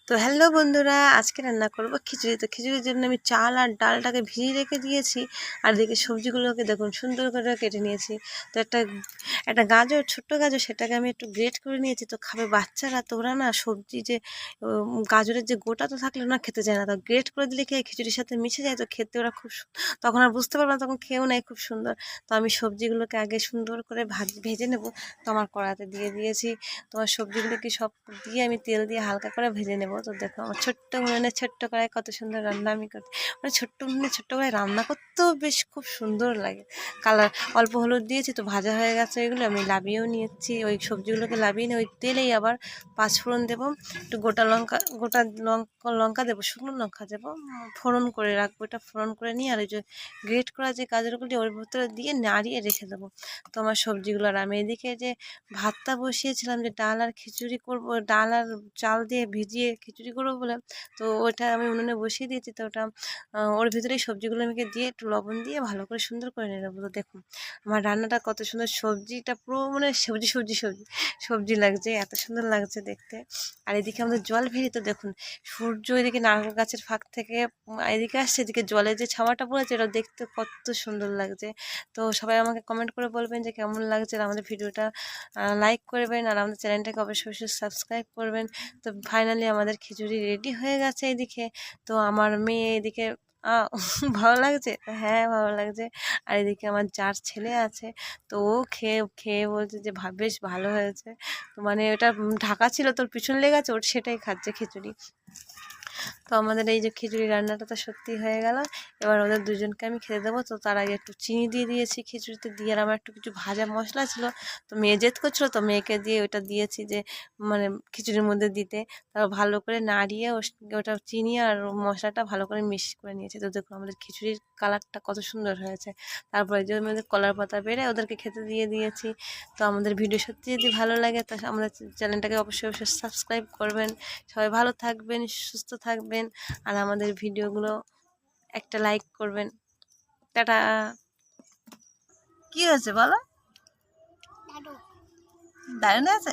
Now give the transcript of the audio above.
তো হ্যালো বন্ধুরা, আজকে রান্না করব খিচুড়ি। তো খিচুড়ির জন্য আমি চাল আর ডালটাকে ভিজিয়ে রেখে দিয়েছি, আর এদিকে সবজিগুলোকে দেখুন সুন্দর করে কেটে নিয়েছি। তো একটা একটা গাজর, ছোট্ট গাজর, সেটাকে আমি একটু গ্রেট করে নিয়েছি। তো খাবে বাচ্চারা, তো ওরা না সবজি যে গাজরের যে গোটা তো থাকলে না খেতে চায় না, তো গ্রেট করে দিলে খেয়ে খিচুড়ির সাথে মিশে যায়, তো খেতে ওরা খুব তখন আর বুঝতে পারবে না, তখন খেয়েও নেয় খুব সুন্দর। তো আমি সবজিগুলোকে আগে সুন্দর করে ভেজে নেব। তো আমার কড়াতে দিয়ে দিয়েছি। তোমার সবজিগুলোকে সব দিয়ে আমি তেল দিয়ে হালকা করে ভেজে নেব। তো দেখো আমার ছোট্ট উনুনে ছোট্ট কড়াই কত সুন্দর রান্না আমি করতে, মানে ছোট্ট উনুনে ছোট্ট কড়াই রান্না করতেও বেশ খুব সুন্দর লাগে। কালার অল্প হলুদ দিয়েছি, তো ভাজা হয়ে গেছে এগুলো, আমি লাবিয়েও নিয়েছি। ওই সবজিগুলোকে লাবিয়ে নিয়ে ওই তেলেই আবার পাঁচফোড়ন দেবো, একটু গোটা লঙ্কা দেবো, শুকনো লঙ্কা দেবো, ফোড়ন করে রাখবো। এটা ফোড়ন করে নিয়ে আর ওই যে গ্রেট করা যে গাজরগুলি ওর ভিতরে দিয়ে নাড়িয়ে রেখে দেবো। তো আমার সবজিগুলো, আর আমি এদিকে যে ভাতটা বসিয়েছিলাম, যে ডাল আর খিচুড়ি করব, ডাল আর চাল দিয়ে ভিজিয়ে খিচুড়ি করবো বলে, তো ওটা আমি উনুনে বসিয়ে দিয়েছি। তো ওটা ওর ভিতরেই সবজিগুলো আমাকে দিয়ে একটু লবণ দিয়ে ভালো করে সুন্দর করে নিয়ে নেবো। তো দেখুন আমার রান্নাটা কত সুন্দর, সবজিটা পুরো মানে সবজি সবজি সবজি সবজি লাগছে, এত সুন্দর লাগছে দেখতে। আর এদিকে আমাদের জল ভেরি, তো দেখুন সূর্য এদিকে নারকেল গাছের ফাঁক থেকে এদিকে আসছে, এদিকে জলে যে ছাওয়াটা পড়েছে এটা দেখতে কত সুন্দর লাগছে। তো সবাই আমাকে কমেন্ট করে বলবেন যে কেমন লাগছে, আর আমাদের ভিডিওটা লাইক করবেন, আর আমাদের চ্যানেলটাকে অবশ্যই অবশ্যই সাবস্ক্রাইব করবেন। তো ফাইনালি আমাদের খিচুড়ি রেডি হয়ে গেছে এদিকে। তো আমার মেয়ে এদিকে ভালো লাগছে, হ্যাঁ ভালো লাগছে। আর এদিকে আমার 4 ছেলে আছে, তো ও খেয়ে খেয়ে বলছে যে বেশ ভালো হয়েছে। তো মানে ওটা ঢাকা ছিল, তোর পিছন লেগে আছে, ওর সেটাই খাচ্ছে খিচুড়ি। তো আমাদের এই যে খিচুড়ি রান্নাটা তো সত্যি হয়ে গেল। এবার ওদের দুজনকে আমি খেতে দেবো। তো তার আগে একটু চিনি দিয়ে দিয়েছি খিচুড়িতে দিয়ে, আর আমার একটু কিছু ভাজা মশলা ছিল, তো মেয়ে জেদ করছিলো, তো মেয়েকে দিয়ে ওটা দিয়েছি যে মানে খিচুড়ির মধ্যে দিতে। তারপর ভালো করে নাড়িয়ে ওটা চিনি আর মশলাটা ভালো করে মিক্স করে নিয়েছি। তো দেখুন আমাদের খিচুড়ির কালারটা কত সুন্দর হয়েছে। তারপরে যে আমাদের কলার পাতা বেড়ে ওদেরকে খেতে দিয়ে দিয়েছি। তো আমাদের ভিডিও সত্যি যদি ভালো লাগে, তো আমাদের চ্যানেলটাকে অবশ্যই অবশ্যই সাবস্ক্রাইব করবেন। সবাই ভালো থাকবেন, সুস্থ থাকবেন, আর আমাদের ভিডিওগুলো একটা লাইক করবেন। টাটা। কি হয়েছে বলো? দারুণ আছে।